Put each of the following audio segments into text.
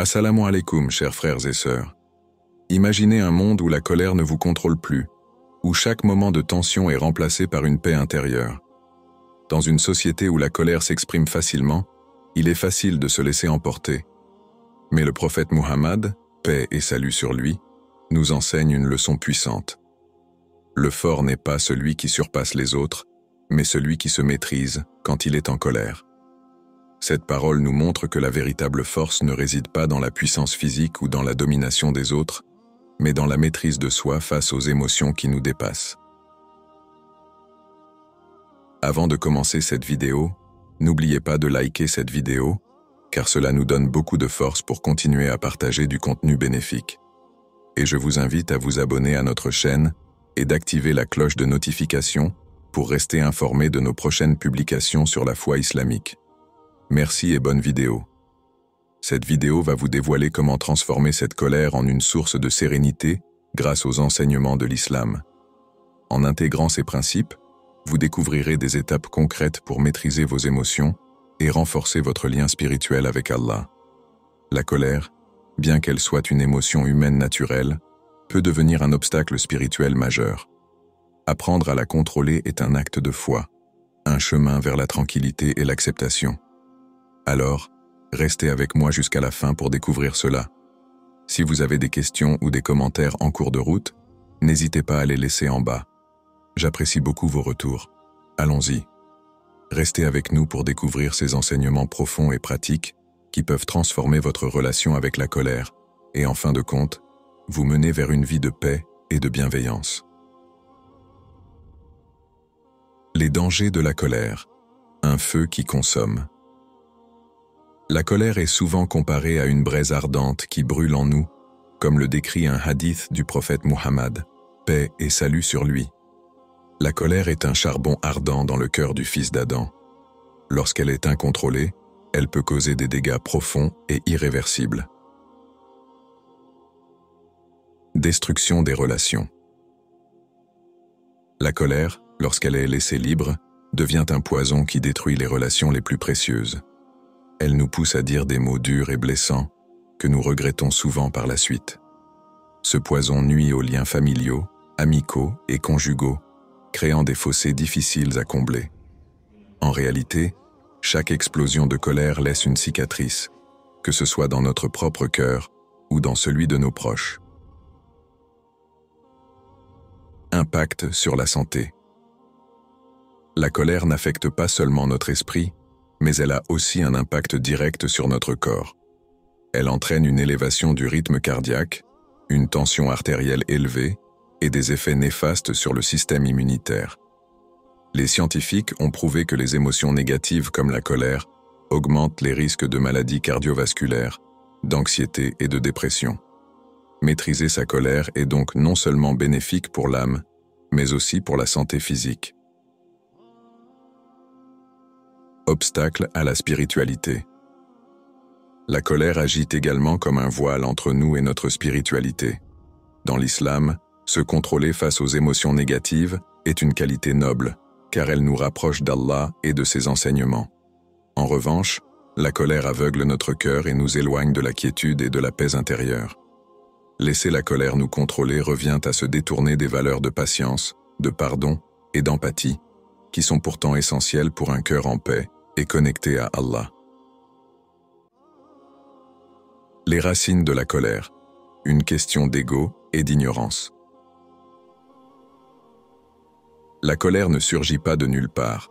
Assalamu alaikum, chers frères et sœurs. Imaginez un monde où la colère ne vous contrôle plus, où chaque moment de tension est remplacé par une paix intérieure. Dans une société où la colère s'exprime facilement, il est facile de se laisser emporter. Mais le prophète Muhammad, paix et salut sur lui, nous enseigne une leçon puissante. Le fort n'est pas celui qui surpasse les autres, mais celui qui se maîtrise quand il est en colère. Cette parole nous montre que la véritable force ne réside pas dans la puissance physique ou dans la domination des autres, mais dans la maîtrise de soi face aux émotions qui nous dépassent. Avant de commencer cette vidéo, n'oubliez pas de liker cette vidéo, car cela nous donne beaucoup de force pour continuer à partager du contenu bénéfique. Et je vous invite à vous abonner à notre chaîne et d'activer la cloche de notification pour rester informé de nos prochaines publications sur la foi islamique. Merci et bonne vidéo. Cette vidéo va vous dévoiler comment transformer cette colère en une source de sérénité grâce aux enseignements de l'islam. En intégrant ces principes, vous découvrirez des étapes concrètes pour maîtriser vos émotions et renforcer votre lien spirituel avec Allah. La colère, bien qu'elle soit une émotion humaine naturelle, peut devenir un obstacle spirituel majeur. Apprendre à la contrôler est un acte de foi, un chemin vers la tranquillité et l'acceptation. Alors, restez avec moi jusqu'à la fin pour découvrir cela. Si vous avez des questions ou des commentaires en cours de route, n'hésitez pas à les laisser en bas. J'apprécie beaucoup vos retours. Allons-y. Restez avec nous pour découvrir ces enseignements profonds et pratiques qui peuvent transformer votre relation avec la colère et, en fin de compte, vous mener vers une vie de paix et de bienveillance. Les dangers de la colère. Un feu qui consomme. La colère est souvent comparée à une braise ardente qui brûle en nous, comme le décrit un hadith du prophète Muhammad, paix et salut sur lui. La colère est un charbon ardent dans le cœur du fils d'Adam. Lorsqu'elle est incontrôlée, elle peut causer des dégâts profonds et irréversibles. Destruction des relations. La colère, lorsqu'elle est laissée libre, devient un poison qui détruit les relations les plus précieuses. Elle nous pousse à dire des mots durs et blessants que nous regrettons souvent par la suite. Ce poison nuit aux liens familiaux, amicaux et conjugaux, créant des fossés difficiles à combler. En réalité, chaque explosion de colère laisse une cicatrice, que ce soit dans notre propre cœur ou dans celui de nos proches. Impact sur la santé. La colère n'affecte pas seulement notre esprit, mais elle a aussi un impact direct sur notre corps. Elle entraîne une élévation du rythme cardiaque, une tension artérielle élevée et des effets néfastes sur le système immunitaire. Les scientifiques ont prouvé que les émotions négatives comme la colère augmentent les risques de maladies cardiovasculaires, d'anxiété et de dépression. Maîtriser sa colère est donc non seulement bénéfique pour l'âme, mais aussi pour la santé physique. Obstacle à la spiritualité. La colère agit également comme un voile entre nous et notre spiritualité. Dans l'islam, se contrôler face aux émotions négatives est une qualité noble, car elle nous rapproche d'Allah et de ses enseignements. En revanche, la colère aveugle notre cœur et nous éloigne de la quiétude et de la paix intérieure. Laisser la colère nous contrôler revient à se détourner des valeurs de patience, de pardon et d'empathie, qui sont pourtant essentielles pour un cœur en paix et connecté à Allah. Les racines de la colère. Une question d'ego et d'ignorance. La colère ne surgit pas de nulle part.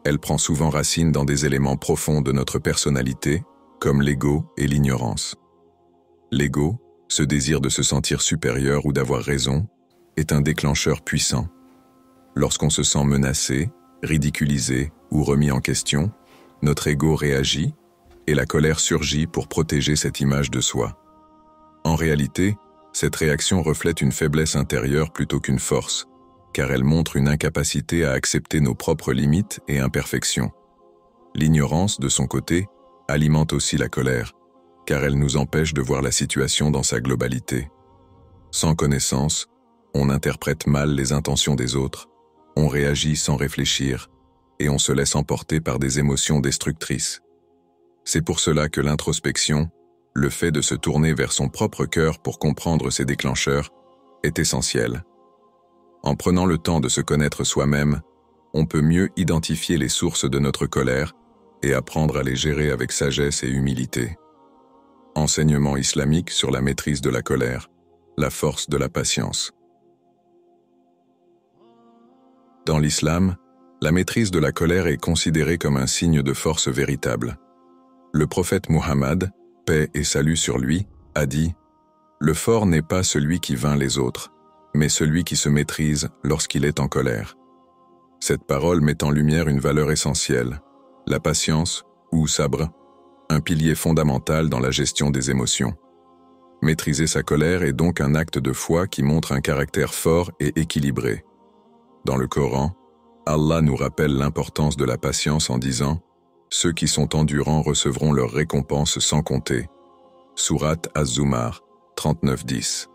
Elle prend souvent racine dans des éléments profonds de notre personnalité, comme l'ego et l'ignorance. L'ego, ce désir de se sentir supérieur ou d'avoir raison, est un déclencheur puissant. Lorsqu'on se sent menacé, ridiculisé ou remis en question, notre ego réagit et la colère surgit pour protéger cette image de soi. En réalité, cette réaction reflète une faiblesse intérieure plutôt qu'une force, car elle montre une incapacité à accepter nos propres limites et imperfections. L'ignorance, de son côté, alimente aussi la colère, car elle nous empêche de voir la situation dans sa globalité. Sans connaissance, on interprète mal les intentions des autres, on réagit sans réfléchir, et on se laisse emporter par des émotions destructrices. C'est pour cela que l'introspection, le fait de se tourner vers son propre cœur pour comprendre ses déclencheurs est essentiel. En prenant le temps de se connaître soi-même, on peut mieux identifier les sources de notre colère et apprendre à les gérer avec sagesse et humilité. Enseignement islamique sur la maîtrise de la colère, la force de la patience. Dans l'islam, la maîtrise de la colère est considérée comme un signe de force véritable. Le prophète Muhammad, paix et salut sur lui, a dit « Le fort n'est pas celui qui vainc les autres, mais celui qui se maîtrise lorsqu'il est en colère. » Cette parole met en lumière une valeur essentielle, la patience, ou sabr, un pilier fondamental dans la gestion des émotions. Maîtriser sa colère est donc un acte de foi qui montre un caractère fort et équilibré. Dans le Coran, Allah nous rappelle l'importance de la patience en disant « Ceux qui sont endurants recevront leur récompense sans compter. » Sourate Az-Zumar, 39-10.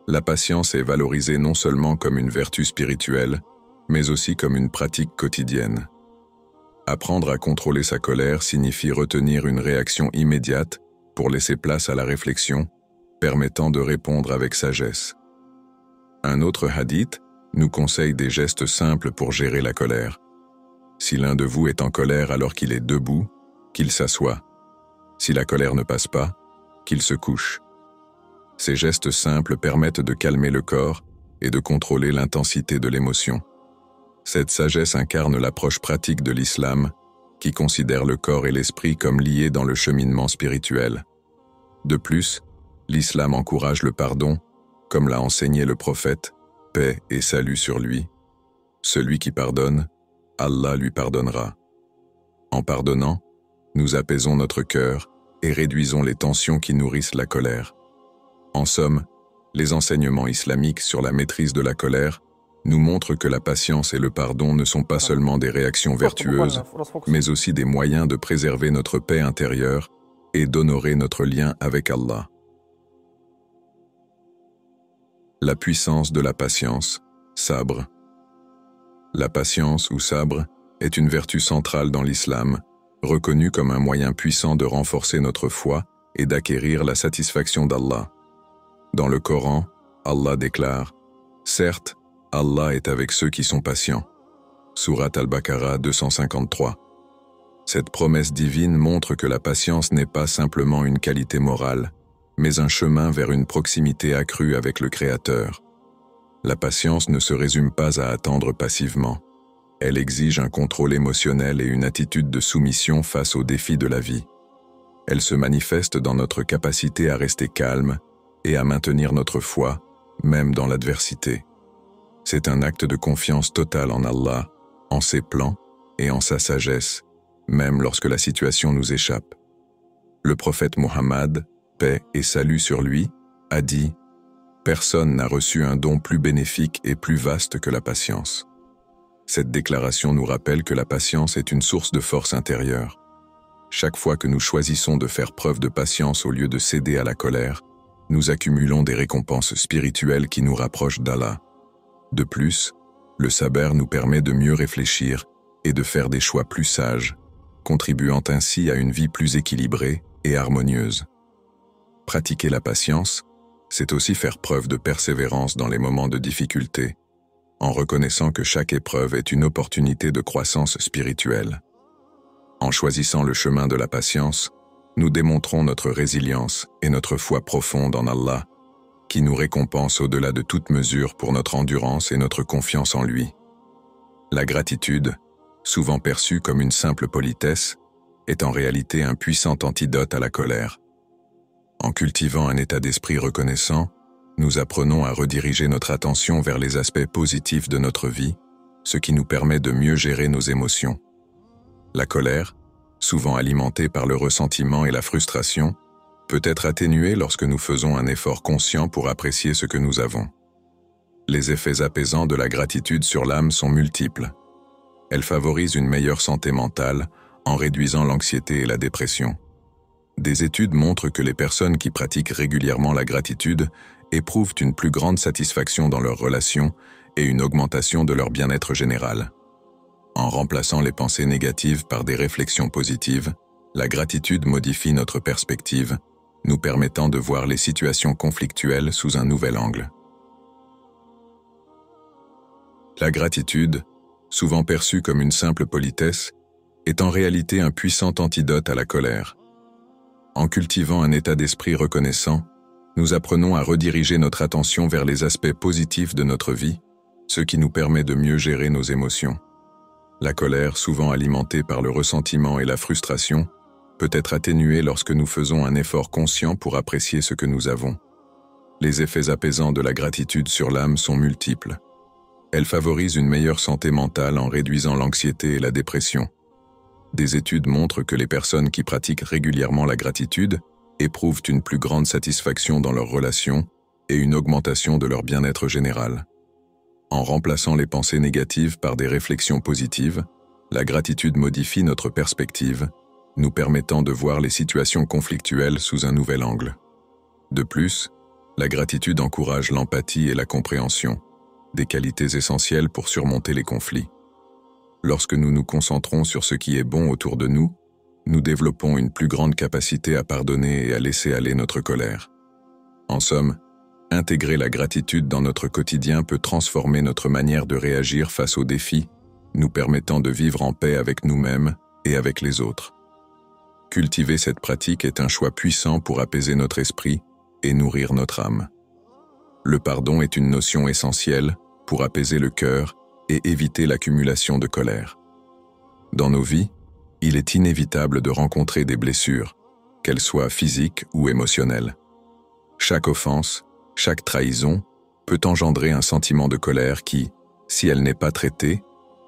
La patience est valorisée non seulement comme une vertu spirituelle, mais aussi comme une pratique quotidienne. Apprendre à contrôler sa colère signifie retenir une réaction immédiate pour laisser place à la réflexion, permettant de répondre avec sagesse. Un autre hadith nous conseille des gestes simples pour gérer la colère. Si l'un de vous est en colère alors qu'il est debout, qu'il s'assoie. Si la colère ne passe pas, qu'il se couche. Ces gestes simples permettent de calmer le corps et de contrôler l'intensité de l'émotion. Cette sagesse incarne l'approche pratique de l'islam, qui considère le corps et l'esprit comme liés dans le cheminement spirituel. De plus, l'islam encourage le pardon, comme l'a enseigné le prophète, paix et salut sur lui. Celui qui pardonne, Allah lui pardonnera. En pardonnant, nous apaisons notre cœur et réduisons les tensions qui nourrissent la colère. En somme, les enseignements islamiques sur la maîtrise de la colère nous montrent que la patience et le pardon ne sont pas seulement des réactions vertueuses, mais aussi des moyens de préserver notre paix intérieure et d'honorer notre lien avec Allah. La puissance de la patience, sabr. La patience ou sabr est une vertu centrale dans l'islam, reconnue comme un moyen puissant de renforcer notre foi et d'acquérir la satisfaction d'Allah. Dans le Coran, Allah déclare « Certes, Allah est avec ceux qui sont patients. » Sourate Al-Baqarah 253. Cette promesse divine montre que la patience n'est pas simplement une qualité morale, mais un chemin vers une proximité accrue avec le Créateur. La patience ne se résume pas à attendre passivement. Elle exige un contrôle émotionnel et une attitude de soumission face aux défis de la vie. Elle se manifeste dans notre capacité à rester calme et à maintenir notre foi, même dans l'adversité. C'est un acte de confiance totale en Allah, en ses plans et en sa sagesse, même lorsque la situation nous échappe. Le prophète Muhammad, paix et salut sur lui, a dit « Personne n'a reçu un don plus bénéfique et plus vaste que la patience. » Cette déclaration nous rappelle que la patience est une source de force intérieure. Chaque fois que nous choisissons de faire preuve de patience au lieu de céder à la colère, nous accumulons des récompenses spirituelles qui nous rapprochent d'Allah. De plus, le sabr nous permet de mieux réfléchir et de faire des choix plus sages, contribuant ainsi à une vie plus équilibrée et harmonieuse. Pratiquer la patience, c'est aussi faire preuve de persévérance dans les moments de difficulté, en reconnaissant que chaque épreuve est une opportunité de croissance spirituelle. En choisissant le chemin de la patience, nous démontrons notre résilience et notre foi profonde en Allah, qui nous récompense au-delà de toute mesure pour notre endurance et notre confiance en lui. La gratitude, souvent perçue comme une simple politesse, est en réalité un puissant antidote à la colère. En cultivant un état d'esprit reconnaissant, nous apprenons à rediriger notre attention vers les aspects positifs de notre vie, ce qui nous permet de mieux gérer nos émotions. La colère, souvent alimentée par le ressentiment et la frustration, peut être atténuée lorsque nous faisons un effort conscient pour apprécier ce que nous avons. Les effets apaisants de la gratitude sur l'âme sont multiples. Elle favorise une meilleure santé mentale en réduisant l'anxiété et la dépression. Des études montrent que les personnes qui pratiquent régulièrement la gratitude éprouvent une plus grande satisfaction dans leurs relations et une augmentation de leur bien-être général. En remplaçant les pensées négatives par des réflexions positives, la gratitude modifie notre perspective, nous permettant de voir les situations conflictuelles sous un nouvel angle. La gratitude, souvent perçue comme une simple politesse, est en réalité un puissant antidote à la colère. En cultivant un état d'esprit reconnaissant, nous apprenons à rediriger notre attention vers les aspects positifs de notre vie, ce qui nous permet de mieux gérer nos émotions. La colère, souvent alimentée par le ressentiment et la frustration, peut être atténuée lorsque nous faisons un effort conscient pour apprécier ce que nous avons. Les effets apaisants de la gratitude sur l'âme sont multiples. Elle favorise une meilleure santé mentale en réduisant l'anxiété et la dépression. Des études montrent que les personnes qui pratiquent régulièrement la gratitude éprouvent une plus grande satisfaction dans leurs relations et une augmentation de leur bien-être général. En remplaçant les pensées négatives par des réflexions positives, la gratitude modifie notre perspective, nous permettant de voir les situations conflictuelles sous un nouvel angle. De plus, la gratitude encourage l'empathie et la compréhension, des qualités essentielles pour surmonter les conflits. Lorsque nous nous concentrons sur ce qui est bon autour de nous, nous développons une plus grande capacité à pardonner et à laisser aller notre colère. En somme, intégrer la gratitude dans notre quotidien peut transformer notre manière de réagir face aux défis, nous permettant de vivre en paix avec nous-mêmes et avec les autres. Cultiver cette pratique est un choix puissant pour apaiser notre esprit et nourrir notre âme. Le pardon est une notion essentielle pour apaiser le cœur et éviter l'accumulation de colère. Dans nos vies, il est inévitable de rencontrer des blessures, qu'elles soient physiques ou émotionnelles. Chaque offense, chaque trahison peut engendrer un sentiment de colère qui, si elle n'est pas traitée,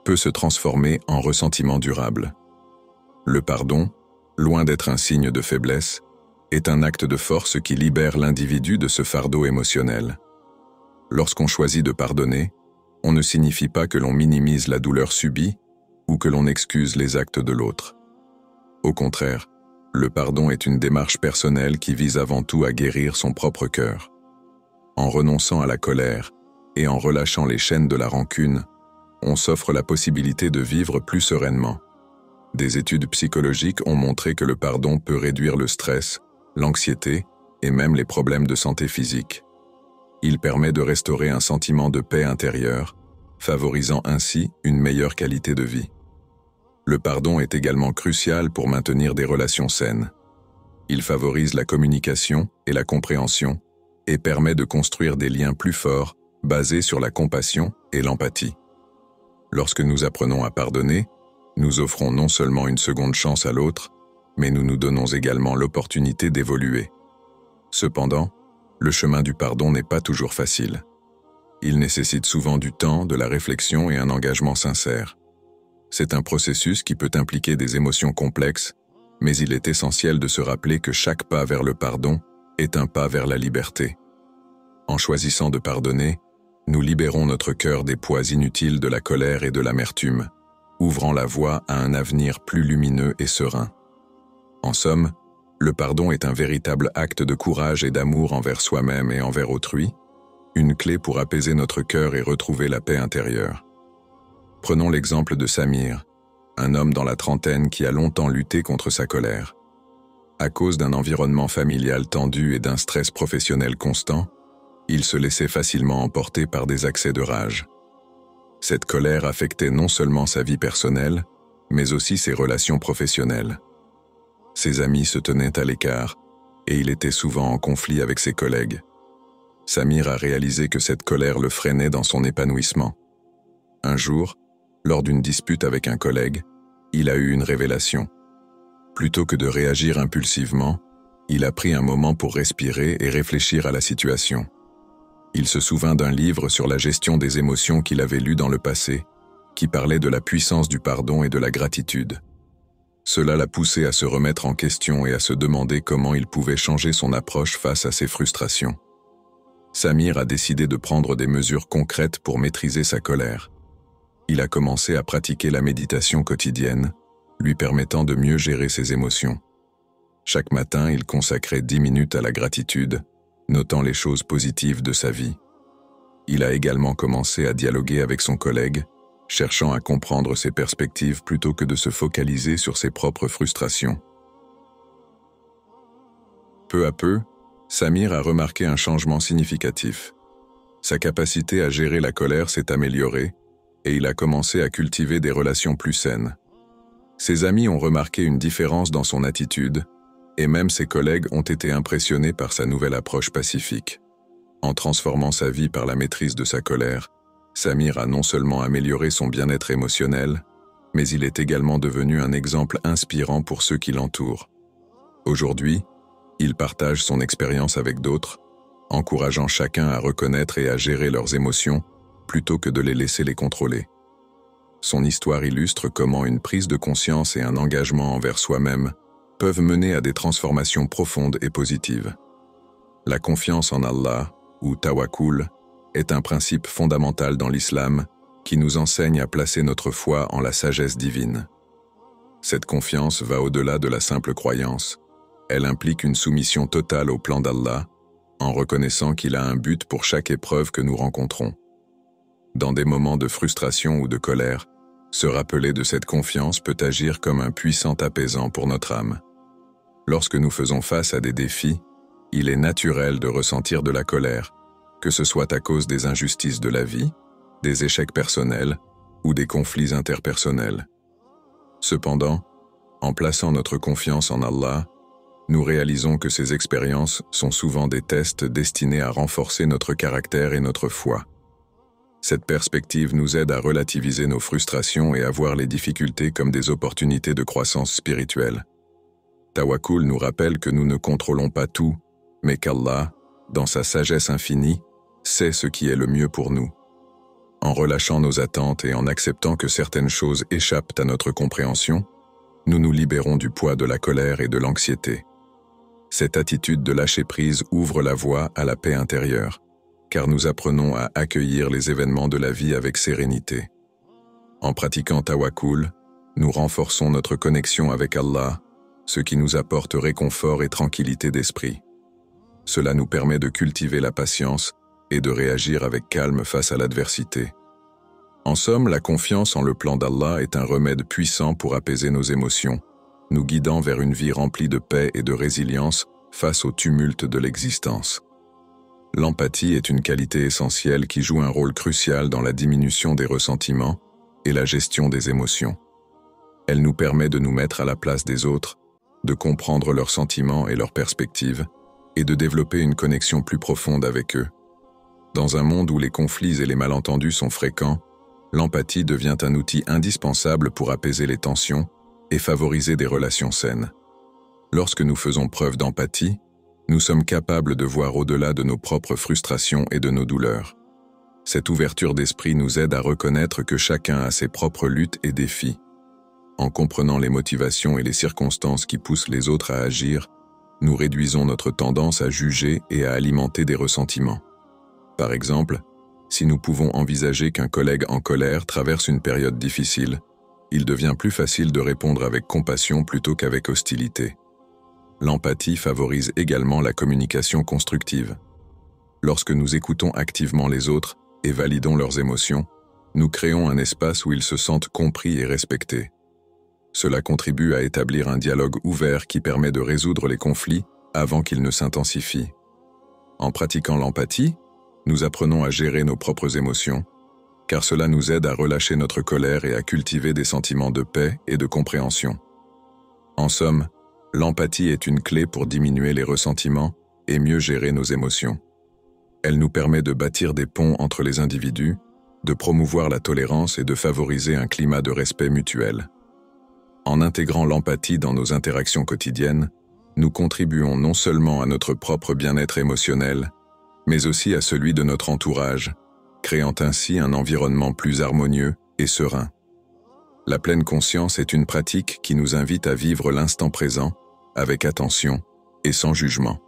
peut se transformer en ressentiment durable. Le pardon, loin d'être un signe de faiblesse, est un acte de force qui libère l'individu de ce fardeau émotionnel. Lorsqu'on choisit de pardonner, on ne signifie pas que l'on minimise la douleur subie ou que l'on excuse les actes de l'autre. Au contraire, le pardon est une démarche personnelle qui vise avant tout à guérir son propre cœur. En renonçant à la colère et en relâchant les chaînes de la rancune, on s'offre la possibilité de vivre plus sereinement. Des études psychologiques ont montré que le pardon peut réduire le stress, l'anxiété et même les problèmes de santé physique. Il permet de restaurer un sentiment de paix intérieure, favorisant ainsi une meilleure qualité de vie. Le pardon est également crucial pour maintenir des relations saines. Il favorise la communication et la compréhension et permet de construire des liens plus forts basés sur la compassion et l'empathie. Lorsque nous apprenons à pardonner, nous offrons non seulement une seconde chance à l'autre, mais nous nous donnons également l'opportunité d'évoluer. Cependant, le chemin du pardon n'est pas toujours facile. Il nécessite souvent du temps, de la réflexion et un engagement sincère. C'est un processus qui peut impliquer des émotions complexes, mais il est essentiel de se rappeler que chaque pas vers le pardon est un pas vers la liberté. En choisissant de pardonner, nous libérons notre cœur des poids inutiles de la colère et de l'amertume, ouvrant la voie à un avenir plus lumineux et serein. En somme, le pardon est un véritable acte de courage et d'amour envers soi-même et envers autrui, une clé pour apaiser notre cœur et retrouver la paix intérieure. Prenons l'exemple de Samir, un homme dans la trentaine qui a longtemps lutté contre sa colère. À cause d'un environnement familial tendu et d'un stress professionnel constant, il se laissait facilement emporter par des accès de rage. Cette colère affectait non seulement sa vie personnelle, mais aussi ses relations professionnelles. Ses amis se tenaient à l'écart, et il était souvent en conflit avec ses collègues. Samir a réalisé que cette colère le freinait dans son épanouissement. Un jour, lors d'une dispute avec un collègue, il a eu une révélation. Plutôt que de réagir impulsivement, il a pris un moment pour respirer et réfléchir à la situation. Il se souvint d'un livre sur la gestion des émotions qu'il avait lu dans le passé, qui parlait de la puissance du pardon et de la gratitude. Cela l'a poussé à se remettre en question et à se demander comment il pouvait changer son approche face à ses frustrations. Samir a décidé de prendre des mesures concrètes pour maîtriser sa colère. Il a commencé à pratiquer la méditation quotidienne, lui permettant de mieux gérer ses émotions. Chaque matin, il consacrait 10 minutes à la gratitude, notant les choses positives de sa vie. Il a également commencé à dialoguer avec son collègue, cherchant à comprendre ses perspectives plutôt que de se focaliser sur ses propres frustrations. Peu à peu, Samir a remarqué un changement significatif. Sa capacité à gérer la colère s'est améliorée et il a commencé à cultiver des relations plus saines. Ses amis ont remarqué une différence dans son attitude et même ses collègues ont été impressionnés par sa nouvelle approche pacifique. En transformant sa vie par la maîtrise de sa colère, Samir a non seulement amélioré son bien-être émotionnel, mais il est également devenu un exemple inspirant pour ceux qui l'entourent. Aujourd'hui, il partage son expérience avec d'autres, encourageant chacun à reconnaître et à gérer leurs émotions plutôt que de les laisser les contrôler. Son histoire illustre comment une prise de conscience et un engagement envers soi-même peuvent mener à des transformations profondes et positives. La confiance en Allah, ou tawakkul, est un principe fondamental dans l'islam qui nous enseigne à placer notre foi en la sagesse divine. Cette confiance va au-delà de la simple croyance. Elle implique une soumission totale au plan d'Allah, en reconnaissant qu'il a un but pour chaque épreuve que nous rencontrons. Dans des moments de frustration ou de colère, se rappeler de cette confiance peut agir comme un puissant apaisant pour notre âme. Lorsque nous faisons face à des défis, il est naturel de ressentir de la colère, que ce soit à cause des injustices de la vie, des échecs personnels ou des conflits interpersonnels. Cependant, en plaçant notre confiance en Allah, nous réalisons que ces expériences sont souvent des tests destinés à renforcer notre caractère et notre foi. Cette perspective nous aide à relativiser nos frustrations et à voir les difficultés comme des opportunités de croissance spirituelle. Tawakkul nous rappelle que nous ne contrôlons pas tout, mais qu'Allah, dans sa sagesse infinie, sait ce qui est le mieux pour nous. En relâchant nos attentes et en acceptant que certaines choses échappent à notre compréhension, nous nous libérons du poids de la colère et de l'anxiété. Cette attitude de lâcher prise ouvre la voie à la paix intérieure, car nous apprenons à accueillir les événements de la vie avec sérénité. En pratiquant tawakkul, nous renforçons notre connexion avec Allah, ce qui nous apporte réconfort et tranquillité d'esprit. Cela nous permet de cultiver la patience et de réagir avec calme face à l'adversité. En somme, la confiance en le plan d'Allah est un remède puissant pour apaiser nos émotions, nous guidant vers une vie remplie de paix et de résilience face au tumulte de l'existence. L'empathie est une qualité essentielle qui joue un rôle crucial dans la diminution des ressentiments et la gestion des émotions. Elle nous permet de nous mettre à la place des autres, de comprendre leurs sentiments et leurs perspectives, et de développer une connexion plus profonde avec eux. Dans un monde où les conflits et les malentendus sont fréquents, l'empathie devient un outil indispensable pour apaiser les tensions et favoriser des relations saines. Lorsque nous faisons preuve d'empathie, nous sommes capables de voir au-delà de nos propres frustrations et de nos douleurs. Cette ouverture d'esprit nous aide à reconnaître que chacun a ses propres luttes et défis. En comprenant les motivations et les circonstances qui poussent les autres à agir, nous réduisons notre tendance à juger et à alimenter des ressentiments. Par exemple, si nous pouvons envisager qu'un collègue en colère traverse une période difficile, il devient plus facile de répondre avec compassion plutôt qu'avec hostilité. L'empathie favorise également la communication constructive. Lorsque nous écoutons activement les autres et validons leurs émotions, nous créons un espace où ils se sentent compris et respectés. Cela contribue à établir un dialogue ouvert qui permet de résoudre les conflits avant qu'ils ne s'intensifient. En pratiquant l'empathie, nous apprenons à gérer nos propres émotions, car cela nous aide à relâcher notre colère et à cultiver des sentiments de paix et de compréhension. En somme, l'empathie est une clé pour diminuer les ressentiments et mieux gérer nos émotions. Elle nous permet de bâtir des ponts entre les individus, de promouvoir la tolérance et de favoriser un climat de respect mutuel. En intégrant l'empathie dans nos interactions quotidiennes, nous contribuons non seulement à notre propre bien-être émotionnel, mais aussi à celui de notre entourage, créant ainsi un environnement plus harmonieux et serein. La pleine conscience est une pratique qui nous invite à vivre l'instant présent, avec attention et sans jugement.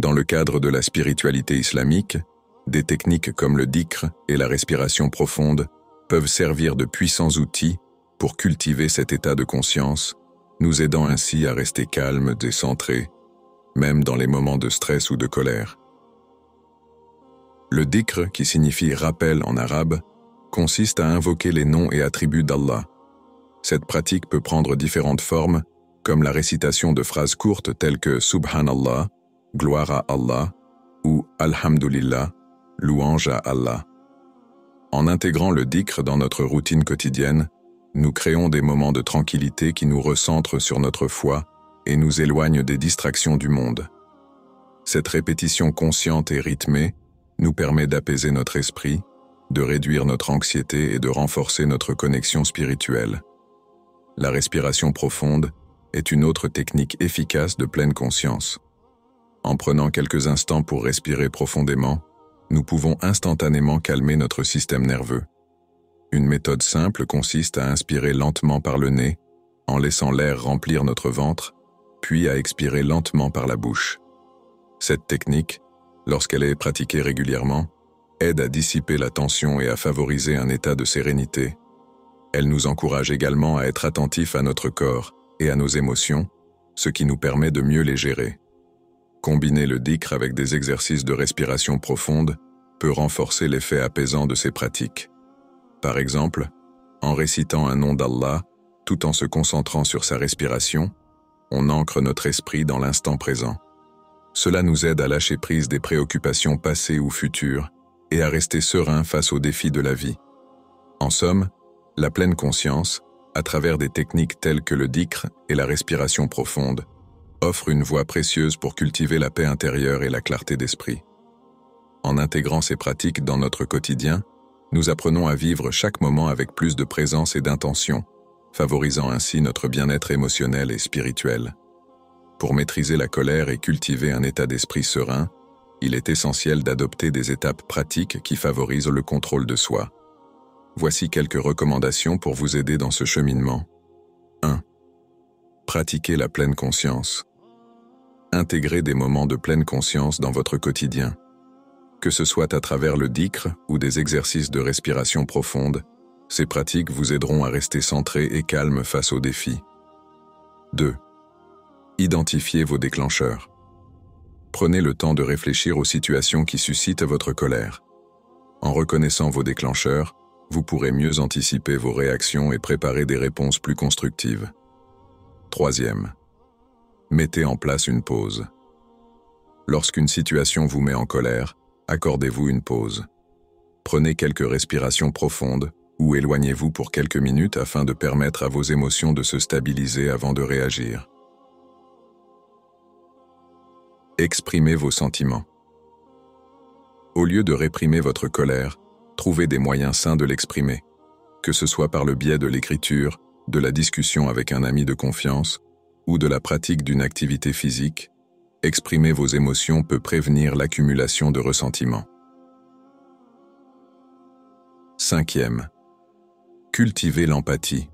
Dans le cadre de la spiritualité islamique, des techniques comme le dhikr et la respiration profonde peuvent servir de puissants outils pour cultiver cet état de conscience, nous aidant ainsi à rester calmes et centrés, même dans les moments de stress ou de colère. Le dhikr, qui signifie rappel en arabe, consiste à invoquer les noms et attributs d'Allah. Cette pratique peut prendre différentes formes, comme la récitation de phrases courtes telles que Subhanallah, gloire à Allah, ou Alhamdulillah, louange à Allah. En intégrant le dhikr dans notre routine quotidienne, nous créons des moments de tranquillité qui nous recentrent sur notre foi et nous éloignent des distractions du monde. Cette répétition consciente et rythmée nous permet d'apaiser notre esprit, de réduire notre anxiété et de renforcer notre connexion spirituelle. La respiration profonde est une autre technique efficace de pleine conscience. En prenant quelques instants pour respirer profondément, nous pouvons instantanément calmer notre système nerveux. Une méthode simple consiste à inspirer lentement par le nez, en laissant l'air remplir notre ventre, puis à expirer lentement par la bouche. Cette technique, lorsqu'elle est pratiquée régulièrement, aide à dissiper la tension et à favoriser un état de sérénité. Elle nous encourage également à être attentifs à notre corps et à nos émotions, ce qui nous permet de mieux les gérer. Combiner le dhikr avec des exercices de respiration profonde peut renforcer l'effet apaisant de ces pratiques. Par exemple, en récitant un nom d'Allah, tout en se concentrant sur sa respiration, on ancre notre esprit dans l'instant présent. Cela nous aide à lâcher prise des préoccupations passées ou futures et à rester serein face aux défis de la vie. En somme, la pleine conscience, à travers des techniques telles que le dhikr et la respiration profonde, offre une voie précieuse pour cultiver la paix intérieure et la clarté d'esprit. En intégrant ces pratiques dans notre quotidien, nous apprenons à vivre chaque moment avec plus de présence et d'intention, favorisant ainsi notre bien-être émotionnel et spirituel. Pour maîtriser la colère et cultiver un état d'esprit serein, il est essentiel d'adopter des étapes pratiques qui favorisent le contrôle de soi. Voici quelques recommandations pour vous aider dans ce cheminement. 1. Pratiquez la pleine conscience. Intégrez des moments de pleine conscience dans votre quotidien. Que ce soit à travers le dhikr ou des exercices de respiration profonde, ces pratiques vous aideront à rester centré et calme face aux défis. 2. Identifiez vos déclencheurs. Prenez le temps de réfléchir aux situations qui suscitent votre colère. En reconnaissant vos déclencheurs, vous pourrez mieux anticiper vos réactions et préparer des réponses plus constructives. 3. Mettez en place une pause. Lorsqu'une situation vous met en colère, accordez-vous une pause. Prenez quelques respirations profondes ou éloignez-vous pour quelques minutes afin de permettre à vos émotions de se stabiliser avant de réagir. Exprimez vos sentiments. Au lieu de réprimer votre colère, trouvez des moyens sains de l'exprimer, que ce soit par le biais de l'écriture, de la discussion avec un ami de confiance ou de la pratique d'une activité physique. Exprimer vos émotions peut prévenir l'accumulation de ressentiments. 5. Cultivez l'empathie.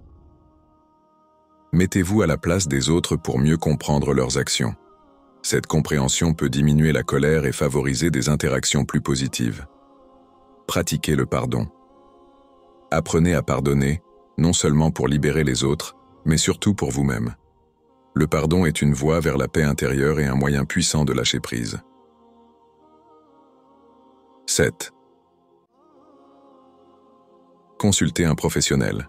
Mettez-vous à la place des autres pour mieux comprendre leurs actions. Cette compréhension peut diminuer la colère et favoriser des interactions plus positives. Pratiquez le pardon. Apprenez à pardonner, non seulement pour libérer les autres, mais surtout pour vous-même. Le pardon est une voie vers la paix intérieure et un moyen puissant de lâcher prise. 7. Consultez un professionnel.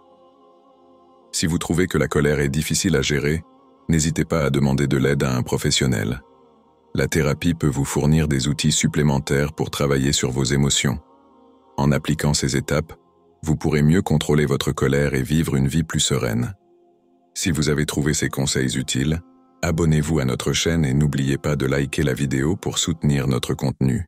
Si vous trouvez que la colère est difficile à gérer, n'hésitez pas à demander de l'aide à un professionnel. La thérapie peut vous fournir des outils supplémentaires pour travailler sur vos émotions. En appliquant ces étapes, vous pourrez mieux contrôler votre colère et vivre une vie plus sereine. Si vous avez trouvé ces conseils utiles, abonnez-vous à notre chaîne et n'oubliez pas de liker la vidéo pour soutenir notre contenu.